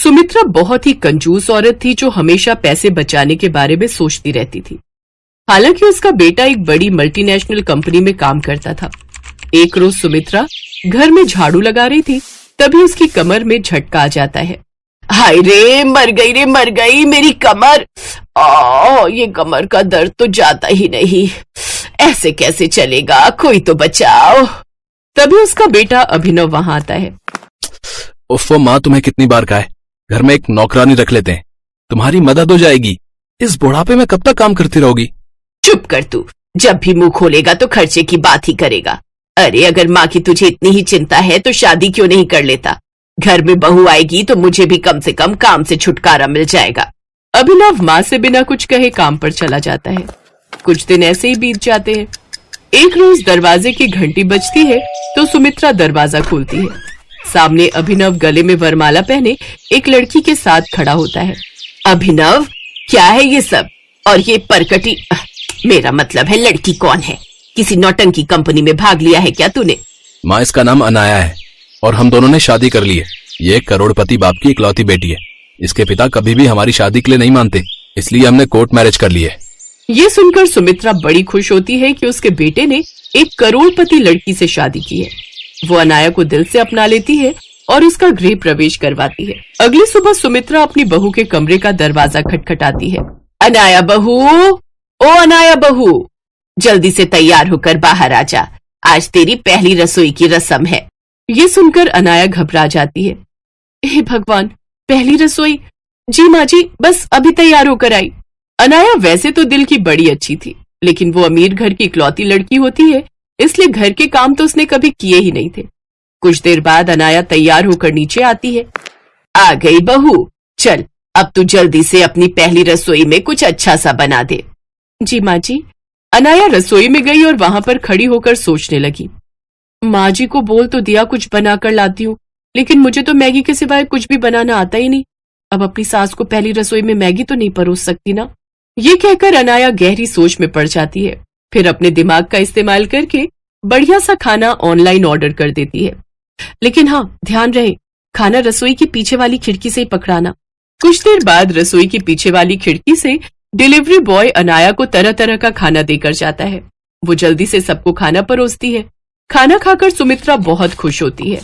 सुमित्रा बहुत ही कंजूस औरत थी जो हमेशा पैसे बचाने के बारे में सोचती रहती थी। हालांकि उसका बेटा एक बड़ी मल्टीनेशनल कंपनी में काम करता था। एक रोज सुमित्रा घर में झाड़ू लगा रही थी, तभी उसकी कमर में झटका आ जाता है। हाय रे, मर गई मेरी कमर। ये कमर का दर्द तो जाता ही नहीं, ऐसे कैसे चलेगा, कोई तो बचाओ। तभी उसका बेटा अभिनव वहां आता है। उफ़्फ़ो माँ, तुम्हें कितनी बार कहा है, घर में एक नौकरानी रख लेते हैं, तुम्हारी मदद हो जाएगी। इस बुढ़ापे में कब तक काम करती रहोगी? चुप कर तू, जब भी मुंह खोलेगा तो खर्चे की बात ही करेगा। अरे अगर माँ की तुझे इतनी ही चिंता है तो शादी क्यों नहीं कर लेता? घर में बहू आएगी तो मुझे भी कम से कम काम से छुटकारा मिल जाएगा। अभिनव माँ से बिना कुछ कहे काम पर चला जाता है। कुछ दिन ऐसे ही बीत जाते हैं। एक रोज दरवाजे की घंटी बजती है तो सुमित्रा दरवाजा खोलती है। सामने अभिनव गले में वरमाला पहने एक लड़की के साथ खड़ा होता है। अभिनव, क्या है ये सब? और ये परकटी, मेरा मतलब है लड़की कौन है? किसी नौटंकी कंपनी में भाग लिया है क्या तूने? माँ, इसका नाम अनाया है और हम दोनों ने शादी कर ली है। ये एक करोड़पति बाप की इकलौती बेटी है। इसके पिता कभी भी हमारी शादी के लिए नहीं मानते, इसलिए हमने कोर्ट मैरिज कर ली है। ये सुनकर सुमित्रा बड़ी खुश होती है कि उसके बेटे ने एक करोड़पति लड़की से शादी की है। वो अनाया को दिल से अपना लेती है और उसका गृह प्रवेश करवाती है। अगली सुबह सुमित्रा अपनी बहू के कमरे का दरवाजा खटखटाती है। अनाया बहू, ओ अनाया बहू, जल्दी से तैयार होकर बाहर आ जा, आज तेरी पहली रसोई की रस्म है। ये सुनकर अनाया घबरा जाती है। हे भगवान, पहली रसोई? जी माँ जी, बस अभी तैयार होकर आई। अनाया वैसे तो दिल की बड़ी अच्छी थी, लेकिन वो अमीर घर की इकलौती लड़की होती है, इसलिए घर के काम तो उसने कभी किए ही नहीं थे। कुछ देर बाद अनाया तैयार होकर नीचे आती है। आ गई बहू, चल अब तू जल्दी से अपनी पहली रसोई में कुछ अच्छा सा बना दे। जी माँ जी। अनाया रसोई में गई और वहां पर खड़ी होकर सोचने लगी। माँ जी को बोल तो दिया कुछ बनाकर लाती हूँ, लेकिन मुझे तो मैगी के सिवाय कुछ भी बनाना आता ही नहीं। अब अपनी सास को पहली रसोई में मैगी तो नहीं परोस सकती ना। ये कहकर अनाया गहरी सोच में पड़ जाती है। फिर अपने दिमाग का इस्तेमाल करके बढ़िया सा खाना ऑनलाइन ऑर्डर कर देती है। लेकिन हाँ, ध्यान रहे, खाना रसोई की पीछे वाली खिड़की से ही पकड़ाना। कुछ देर बाद रसोई की पीछे वाली खिड़की से डिलीवरी बॉय अनाया को तरह तरह का खाना देकर जाता है। वो जल्दी से सबको खाना परोसती है। खाना खाकर सुमित्रा बहुत खुश होती है।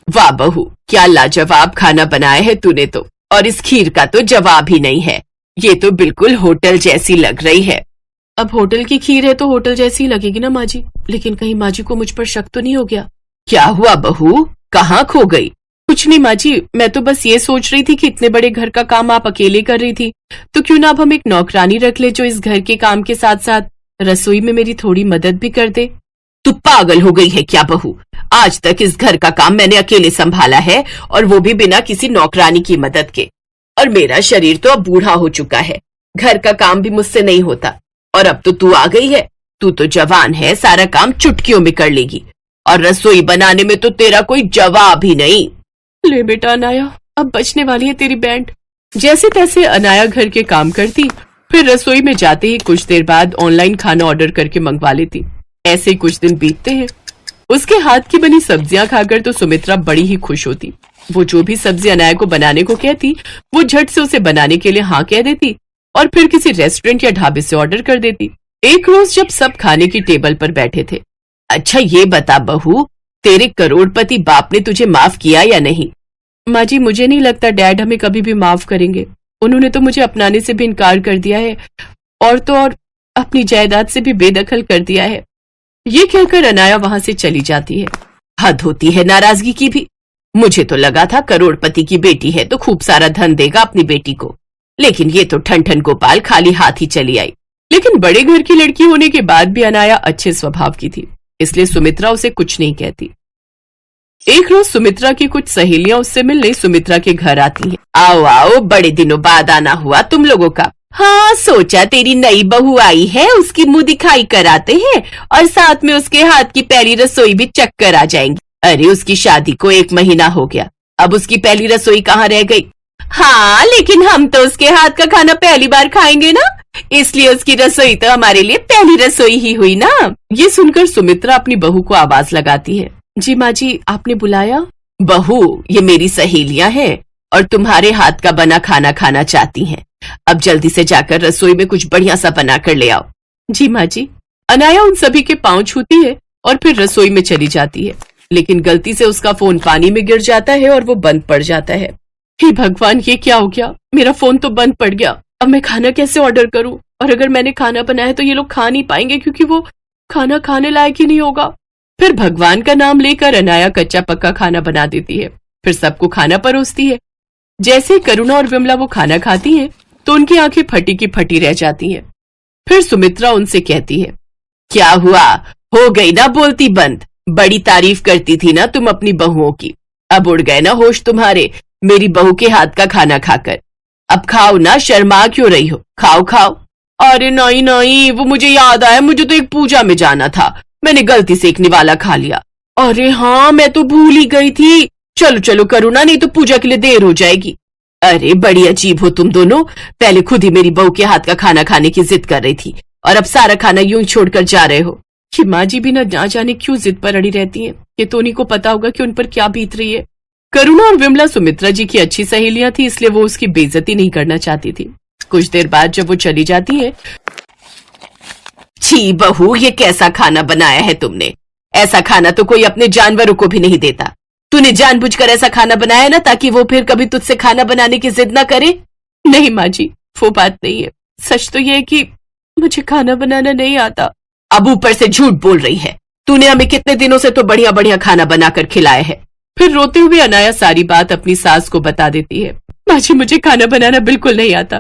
वाह बहू, क्या लाजवाब खाना बनाया है तूने तो, और इस खीर का तो जवाब ही नहीं है। ये तो बिल्कुल होटल जैसी लग रही है। अब होटल की खीर है तो होटल जैसी ही लगेगी ना माँ जी, लेकिन कहीं माँ जी को मुझ पर शक तो नहीं हो गया? क्या हुआ बहू, कहाँ खो गई? कुछ नहीं माँ जी, मैं तो बस ये सोच रही थी कि इतने बड़े घर का काम आप अकेले कर रही थी, तो क्यों ना अब हम एक नौकरानी रख ले जो इस घर के काम के साथ साथ रसोई में मेरी थोड़ी मदद भी कर दे। तू पागल हो गई है क्या बहू? आज तक इस घर का काम मैंने अकेले संभाला है, और वो भी बिना किसी नौकरानी की मदद के। और मेरा शरीर तो अब बूढ़ा हो चुका है, घर का काम भी मुझसे नहीं होता। और अब तो तू आ गई है, तू तो जवान है, सारा काम चुटकियों में कर लेगी, और रसोई बनाने में तो तेरा कोई जवाब ही नहीं। ले बेटा अनाया, अब बचने वाली है तेरी बैंड। जैसे तैसे अनाया घर के काम करती, फिर रसोई में जाते ही कुछ देर बाद ऑनलाइन खाना ऑर्डर करके मंगवा लेती। ऐसे ही कुछ दिन बीतते हैं। उसके हाथ की बनी सब्जियां खाकर तो सुमित्रा बड़ी ही खुश होती। वो जो भी सब्जी अनाया को बनाने को कहती, वो झट से उसे बनाने के लिए हाँ कह देती और फिर किसी रेस्टोरेंट या ढाबे से ऑर्डर कर देती। एक रोज जब सब खाने की टेबल पर बैठे थे, अच्छा ये बता बहू, तेरे करोड़पति बाप ने तुझे माफ किया या नहीं? माँ जी, मुझे नहीं लगता डैड हमें कभी भी माफ करेंगे। उन्होंने तो मुझे अपनाने से भी इनकार कर दिया है, और तो और अपनी जायदाद से भी बेदखल कर दिया है। ये कहकर अनाया वहां से चली जाती है। हद होती है नाराजगी की भी। मुझे तो लगा था करोड़पति की बेटी है तो खूब सारा धन देगा अपनी बेटी को, लेकिन ये तो ठन ठन गोपाल खाली हाथ ही चली आई। लेकिन बड़े घर की लड़की होने के बाद भी अनाया अच्छे स्वभाव की थी, इसलिए सुमित्रा उसे कुछ नहीं कहती। एक रोज सुमित्रा की कुछ सहेलियां उससे मिलने सुमित्रा के घर आती हैं। आओ आओ, बड़े दिनों बाद आना हुआ तुम लोगों का। हाँ, सोचा तेरी नई बहू आई है, उसकी मुंह दिखाई कराते हैं और साथ में उसके हाथ की पहली रसोई भी चक्कर आ जाएंगी। अरे उसकी शादी को 1 महीना हो गया, अब उसकी पहली रसोई कहाँ रह गई? हाँ, लेकिन हम तो उसके हाथ का खाना पहली बार खाएंगे ना, इसलिए उसकी रसोई तो हमारे लिए पहली रसोई ही हुई ना। ये सुनकर सुमित्रा अपनी बहू को आवाज लगाती है। जी माँ जी, आपने बुलाया? बहू, ये मेरी सहेलियां हैं, और तुम्हारे हाथ का बना खाना खाना चाहती हैं। अब जल्दी से जाकर रसोई में कुछ बढ़िया सा बना कर ले आओ। जी माँ जी। अनाया उन सभी के पांव छूती है और फिर रसोई में चली जाती है, लेकिन गलती से उसका फोन पानी में गिर जाता है और वो बंद पड़ जाता है। हे भगवान, ये क्या हो गया? मेरा फोन तो बंद पड़ गया। अब मैं खाना कैसे ऑर्डर करूं? और अगर मैंने खाना बनाया तो ये लोग खा नहीं पाएंगे क्योंकि वो खाना खाने लायक ही नहीं होगा। फिर भगवान का नाम लेकर अनाया कच्चा पक्का खाना बना देती है, फिर सबको खाना परोसती है। जैसे ही करुणा और विमला वो खाना खाती हैं, तो उनकी आंखें फटी की फटी रह जाती हैं। फिर सुमित्रा उनसे कहती है, क्या हुआ? हो गई ना बोलती बंद? बड़ी तारीफ करती थी ना तुम अपनी बहुओं की, अब उड़ गए ना होश तुम्हारे मेरी बहू के हाथ का खाना खाकर। अब खाओ ना, शर्मा क्यों रही हो? खाओ खाओ। अरे नहीं नहीं, वो मुझे याद आया, मुझे तो एक पूजा में जाना था, मैंने गलती से एक निवाला खा लिया। अरे हाँ, मैं तो भूल ही गई थी। चलो चलो करुणा, नहीं तो पूजा के लिए देर हो जाएगी। अरे बड़ी अजीब हो तुम दोनों, पहले खुद ही मेरी बहू के हाथ का खाना खाने की जिद कर रही थी और अब सारा खाना यूं ही छोड़कर जा रहे हो। कि माँ जी भी ना जाने क्यों जिद पर अड़ी रहती हैं। ये तो उन्हीं को पता होगा कि उन पर क्या बीत रही है। करुणा और विमला सुमित्रा जी की अच्छी सहेलियां थी, इसलिए वो उसकी बेइज्जती नहीं करना चाहती थी। कुछ देर बाद जब वो चली जाती है, छी बहू, ये कैसा खाना बनाया है तुमने? ऐसा खाना तो कोई अपने जानवरों को भी नहीं देता। तूने जानबूझकर ऐसा खाना बनाया ना ताकि वो फिर कभी तुझसे खाना बनाने की जिद ना करे। नहीं माँ जी, वो बात नहीं है। सच तो ये है कि मुझे खाना बनाना नहीं आता। अब ऊपर से झूठ बोल रही है। तूने हमें कितने दिनों से तो बढ़िया बढ़िया खाना बनाकर खिलाया है। फिर रोते हुए अनाया सारी बात अपनी सास को बता देती है। माँ जी, मुझे खाना बनाना बिल्कुल नहीं आता।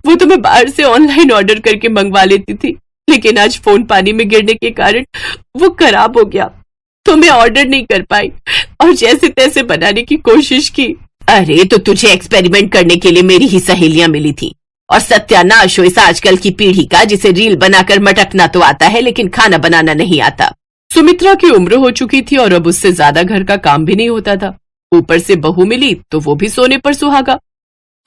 वो तो मैं बाहर से ऑनलाइन ऑर्डर करके मंगवा लेती थी, लेकिन आज फोन पानी में गिरने के कारण वो खराब हो गया, तो मैं ऑर्डर नहीं कर पाई और जैसे तैसे बनाने की कोशिश की। अरे तो तुझे एक्सपेरिमेंट करने के लिए मेरी ही सहेलियां मिली थी, और सत्यानाश हो इस आजकल की पीढ़ी का, जिसे रील बनाकर मटकना तो आता है लेकिन खाना बनाना नहीं आता। सुमित्रा की उम्र हो चुकी थी और अब उससे ज्यादा घर का काम भी नहीं होता था। ऊपर से बहू मिली तो वो भी सोने पर सुहागा,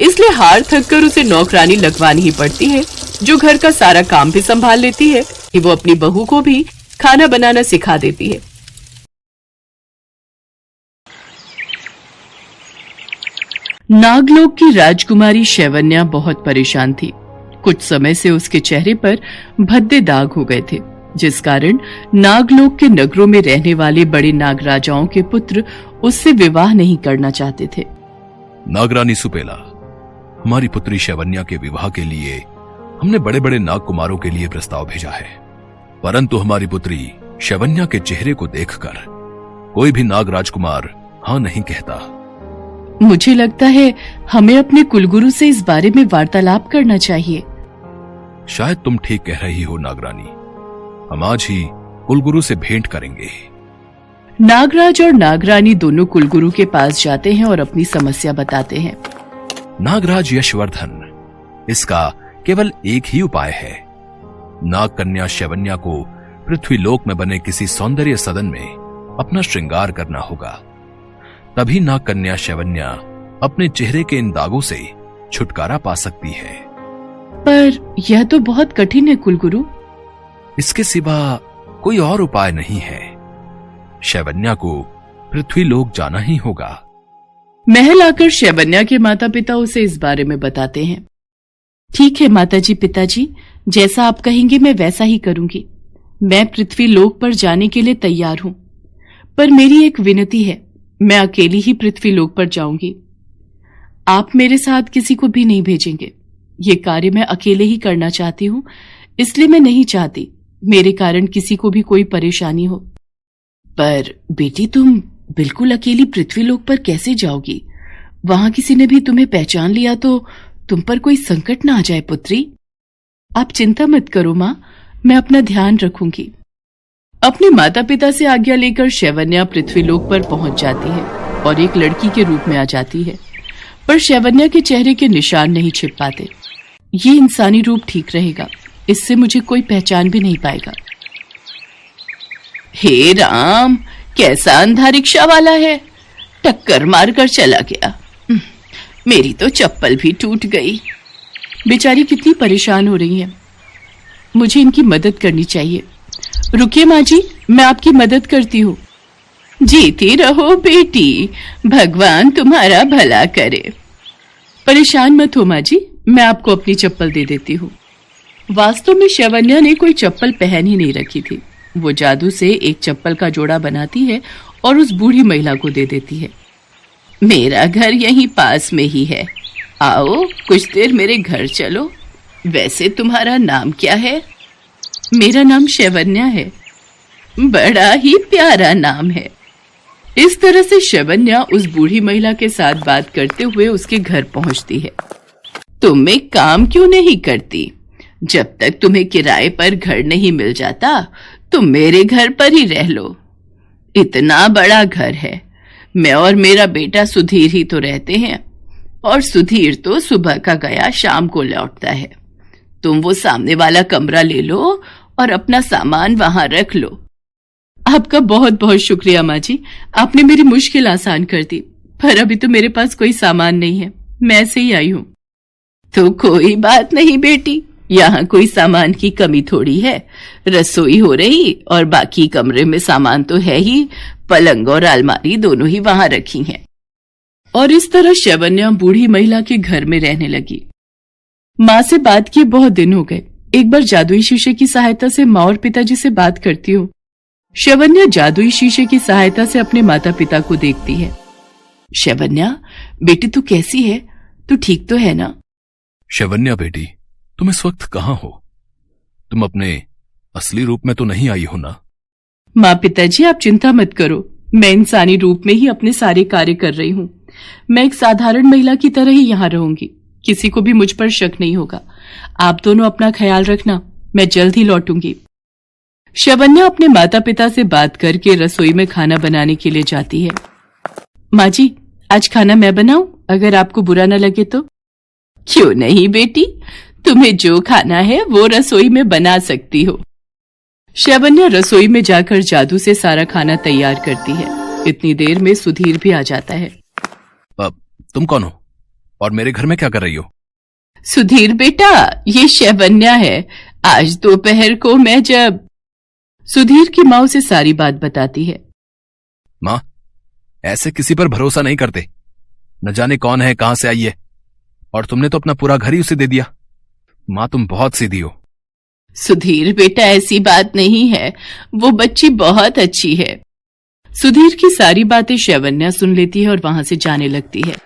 इसलिए हार थक कर उसे नौकरानी लगवानी ही पड़ती है, जो घर का सारा काम भी संभाल लेती है कि वो अपनी बहू को भी खाना बनाना सिखा देती है। नागलोक की राजकुमारी शैवन्या बहुत परेशान थी। कुछ समय से उसके चेहरे पर भद्दे दाग हो गए थे, जिस कारण नागलोक के नगरों में रहने वाले बड़े नागराजाओं के पुत्र उससे विवाह नहीं करना चाहते थे। नागरानी सुपेला, हमारी पुत्री शैवन्या के विवाह के लिए हमने बड़े बड़े नाग कुमारों के लिए प्रस्ताव भेजा है, परंतु हमारी पुत्री शैवन्या के चेहरे को देखकर कोई भी नाग राजकुमार हाँ नहीं कहता। मुझे लगता है हमें अपने कुलगुरु से इस बारे में वार्तालाप करना चाहिए। शायद तुम ठीक कह रही हो नागरानी, हम आज ही कुलगुरु से भेंट करेंगे। नागराज और नागरानी दोनों कुलगुरु के पास जाते हैं और अपनी समस्या बताते हैं। नागराज यशवर्धन, इसका केवल एक ही उपाय है। नाग कन्या शैवन्या को पृथ्वीलोक में बने किसी सौंदर्य सदन में अपना श्रृंगार करना होगा, तभी नाग कन्या शैवन्या अपने चेहरे के इन दागों से छुटकारा पा सकती है। पर यह तो बहुत कठिन है कुलगुरु। इसके सिवा कोई और उपाय नहीं है। शैवन्या को पृथ्वीलोक जाना ही होगा। महल आकर शैवन्या के माता पिता उसे इस बारे में बताते हैं। ठीक है माताजी पिताजी, जैसा आप कहेंगे मैं वैसा ही करूंगी। मैं पृथ्वीलोक पर जाने के लिए तैयार हूं, पर मेरी एक विनती है, मैं अकेली ही पृथ्वीलोक पर जाऊंगी। आप मेरे साथ किसी को भी नहीं भेजेंगे। ये कार्य मैं अकेले ही करना चाहती हूँ, इसलिए मैं नहीं चाहती मेरे कारण किसी को भी कोई परेशानी हो। पर बेटी, तुम बिल्कुल अकेली पृथ्वीलोक पर कैसे जाओगी? वहां किसी ने भी तुम्हें पहचान लिया तो तुम पर कोई संकट ना आ जाए पुत्री। आप चिंता मत करो माँ, मैं अपना ध्यान रखूंगी। अपने माता पिता से आज्ञा लेकर शैवन्या पृथ्वीलोक पर पहुंच जाती है और एक लड़की के रूप में आ जाती है, पर शैवन्या के चेहरे के निशान नहीं छिप पाते। ये इंसानी रूप ठीक रहेगा, इससे मुझे कोई पहचान भी नहीं पाएगा। हे राम, कैसा अंधा रिक्शा वाला है, टक्कर मारकर चला गया। मेरी तो चप्पल भी टूट गई। बेचारी कितनी परेशान हो रही है, मुझे इनकी मदद करनी चाहिए। रुकिए माँ जी, मैं आपकी मदद करती हूँ। जीती रहो बेटी, भगवान तुम्हारा भला करे। परेशान मत हो माँ जी, मैं आपको अपनी चप्पल दे देती हूँ। वास्तव में शैवन्या ने कोई चप्पल पहन ही नहीं रखी थी। वो जादू से एक चप्पल का जोड़ा बनाती है और उस बूढ़ी महिला को दे देती है। मेरा घर यहीं पास में ही है, आओ कुछ देर मेरे घर चलो। वैसे तुम्हारा नाम क्या है? मेरा नाम शैवन्या है। बड़ा ही प्यारा नाम है। इस तरह से शैवन्या उस बूढ़ी महिला के साथ बात करते हुए उसके घर पहुंचती है। तुम एक काम क्यों नहीं करती? जब तक तुम्हें किराए पर घर नहीं मिल जाता तुम मेरे घर पर ही रह लो। इतना बड़ा घर है, मैं और मेरा बेटा सुधीर ही तो रहते हैं, और सुधीर तो सुबह का गया शाम को लौटता है। तुम वो सामने वाला कमरा ले लो और अपना सामान वहां रख लो। आपका बहुत बहुत शुक्रिया माँ जी, आपने मेरी मुश्किल आसान कर दी, पर अभी तो मेरे पास कोई सामान नहीं है, मैं ऐसे ही आई हूँ। तो कोई बात नहीं बेटी, यहाँ कोई सामान की कमी थोड़ी है। रसोई हो रही और बाकी कमरे में सामान तो है ही, पलंग और अलमारी दोनों ही वहां रखी हैं। और इस तरह शैवन्या बूढ़ी महिला के घर में रहने लगी। माँ से बात किए बहुत दिन हो गए। एक बार जादुई शीशे की सहायता से माँ और पिताजी से बात करती हूँ। शैवन्या जादुई शीशे की सहायता से अपने माता पिता को देखती है। शैवन्या बेटी तू कैसी है? तू ठीक तो है ना? शैवन्या बेटी, तुम इस वक्त कहाँ हो? तुम अपने असली रूप में तो नहीं आई हो ना? माँ पिताजी आप चिंता मत करो, मैं इंसानी रूप में ही अपने सारे कार्य कर रही हूँ। मैं एक साधारण महिला की तरह ही यहाँ रहूंगी, किसी को भी मुझ पर शक नहीं होगा। आप दोनों अपना ख्याल रखना, मैं जल्द ही लौटूंगी। शैवन्या अपने माता पिता से बात करके रसोई में खाना बनाने के लिए जाती है। माँ जी आज खाना मैं बनाऊं, अगर आपको बुरा न लगे तो? क्यों नहीं बेटी, तुम्हें जो खाना है वो रसोई में बना सकती हो। शैवन्या रसोई में जाकर जादू से सारा खाना तैयार करती है। इतनी देर में सुधीर भी आ जाता है। तुम कौन हो और मेरे घर में क्या कर रही हो? सुधीर बेटा, ये शैवन्या है। आज दोपहर को मैं जब सुधीर की माँ उसे सारी बात बताती है। माँ, ऐसे किसी पर भरोसा नहीं करते, न जाने कौन है, कहां से आई है, और तुमने तो अपना पूरा घर ही उसे दे दिया। माँ तुम बहुत सीधी हो। सुधीर बेटा ऐसी बात नहीं है, वो बच्ची बहुत अच्छी है। सुधीर की सारी बातें शैवन्या सुन लेती है और वहां से जाने लगती है।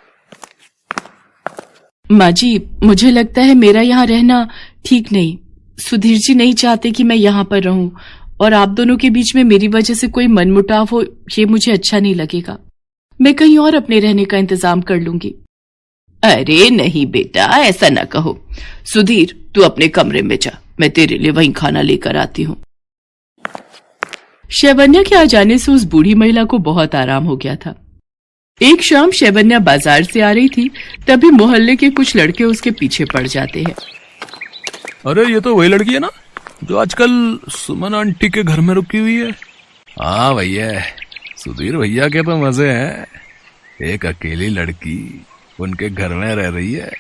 माँ जी मुझे लगता है मेरा यहाँ रहना ठीक नहीं। सुधीर जी नहीं चाहते कि मैं यहाँ पर रहूं, और आप दोनों के बीच में मेरी वजह से कोई मनमुटाव हो, ये मुझे अच्छा नहीं लगेगा। मैं कहीं और अपने रहने का इंतजाम कर लूंगी। अरे नहीं बेटा, ऐसा न कहो। सुधीर तू अपने कमरे में जा, मैं तेरे लिए वहीं खाना लेकर आती हूँ। शैवन्या के आ जाने से उस बूढ़ी महिला को बहुत आराम हो गया था। एक शाम शैवन्या बाजार से आ रही थी, तभी मोहल्ले के कुछ लड़के उसके पीछे पड़ जाते हैं। अरे ये तो वही लड़की है ना जो आजकल सुमन आंटी के घर में रुकी हुई है? हाँ भैया, सुधीर भैया के तो मजे हैं। एक अकेली लड़की उनके घर में रह रही है,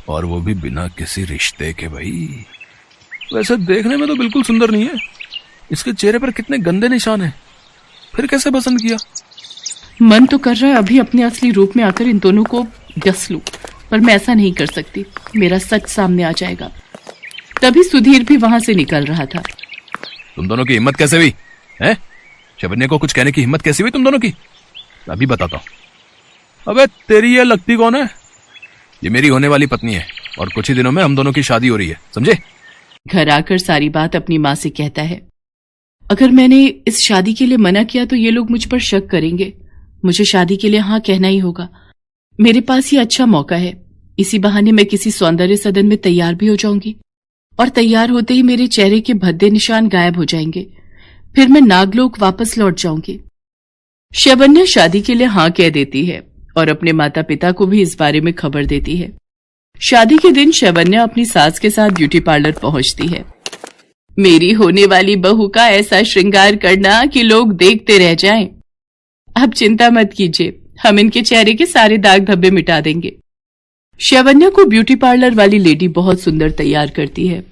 और वो भी बिना किसी रिश्ते के। भाई वैसे देखने में तो बिल्कुल सुंदर नहीं है, इसके चेहरे पर कितने गंदे निशान हैं। फिर कैसे पसंद किया? मन तो कर रहा है अभी अपने असली रूप में आकर इन दोनों को डस लूं, पर मैं ऐसा नहीं कर सकती, मेरा सच सामने आ जाएगा। तभी सुधीर भी वहां से निकल रहा था। तुम दोनों की हिम्मत कैसे हुई है? शैवन्या को कुछ कहने की हिम्मत कैसे हुई तुम दोनों की? अभी बताता हूँ। अबे तेरी ये लगती कौन है? ये मेरी होने वाली पत्नी है, और कुछ ही दिनों में हम दोनों की शादी हो रही है, समझे? घर आकर सारी बात अपनी माँ से कहता है। अगर मैंने इस शादी के लिए मना किया तो ये लोग मुझ पर शक करेंगे। मुझे शादी के लिए हाँ कहना ही होगा। मेरे पास ये अच्छा मौका है, इसी बहाने मैं किसी सौंदर्य सदन में तैयार भी हो जाऊंगी, और तैयार होते ही मेरे चेहरे के भद्दे निशान गायब हो जाएंगे। फिर मैं नागलोक वापस लौट जाऊंगी। शैवन्या शादी के लिए हाँ कह देती है और अपने माता पिता को भी इस बारे में खबर देती है। शादी के दिन शैवन्या अपनी सास के साथ ब्यूटी पार्लर पहुंचती है। मेरी होने वाली बहू का ऐसा श्रृंगार करना कि लोग देखते रह जाएं। आप चिंता मत कीजिए, हम इनके चेहरे के सारे दाग धब्बे मिटा देंगे। शैवन्या को ब्यूटी पार्लर वाली लेडी बहुत सुंदर तैयार करती है।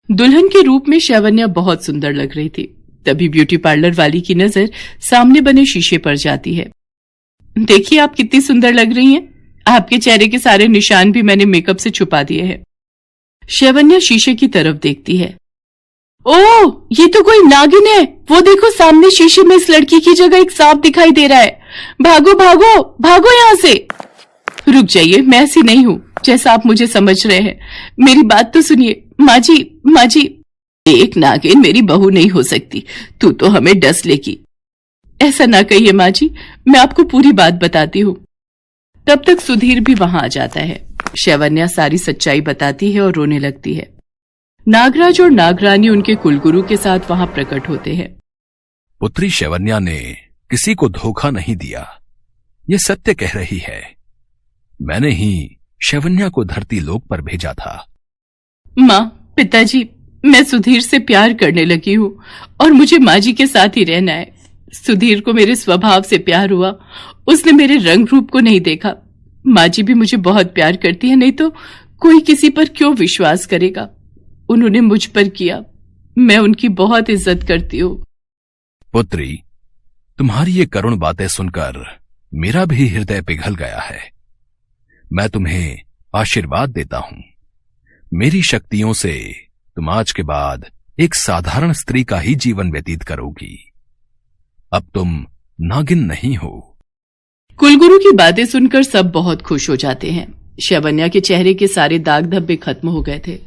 दुल्हन के रूप में शैवन्या बहुत सुंदर लग रही थी। तभी ब्यूटी पार्लर वाली की नजर सामने बने शीशे पर जाती है। देखिए आप कितनी सुंदर लग रही हैं। आपके चेहरे के सारे निशान भी मैंने मेकअप से छुपा दिए हैं। शैवन्या शीशे की तरफ देखती है। ओह, ये तो कोई नागिन है। वो देखो सामने शीशे में इस लड़की की जगह एक सांप दिखाई दे रहा है। भागो भागो भागो यहाँ से। रुक जाइए, मैं ऐसी नहीं हूँ जैसा आप मुझे समझ रहे हैं। मेरी बात तो सुनिए। माँ जी, एक नागिन मेरी बहू नहीं हो सकती। तू तो हमें डस लेगी। ऐसा ना कहिए माँ जी, मैं आपको पूरी बात बताती हूँ। तब तक सुधीर भी वहां आ जाता है। शैवन्या सारी सच्चाई बताती है और रोने लगती है। नागराज और नागरानी उनके कुलगुरु के साथ वहां प्रकट होते हैं। पुत्री शैवन्या ने किसी को धोखा नहीं दिया, ये सत्य कह रही है। मैंने ही शैवन्या को धरती लोक पर भेजा था। माँ, पिताजी, मैं सुधीर से प्यार करने लगी हूँ और मुझे माँ जी के साथ ही रहना है। सुधीर को मेरे स्वभाव से प्यार हुआ, उसने मेरे रंग रूप को नहीं देखा। माँ जी भी मुझे बहुत प्यार करती है, नहीं तो कोई किसी पर क्यों विश्वास करेगा। उन्होंने मुझ पर किया, मैं उनकी बहुत इज्जत करती हूँ। पुत्री, तुम्हारी ये करुण बातें सुनकर मेरा भी हृदय पिघल गया है। मैं तुम्हें आशीर्वाद देता हूं। मेरी शक्तियों से तुम आज के बाद एक साधारण स्त्री का ही जीवन व्यतीत करोगी। अब तुम नागिन नहीं हो। कुलगुरु की बातें सुनकर सब बहुत खुश हो जाते हैं। शैवन्या के चेहरे के सारे दाग धब्बे खत्म हो गए थे।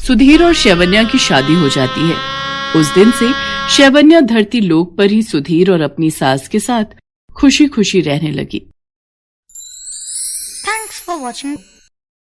सुधीर और शैवन्या की शादी हो जाती है। उस दिन से शैवन्या धरती लोक पर ही सुधीर और अपनी सास के साथ खुशी खुशी रहने लगी। Thanks for watching.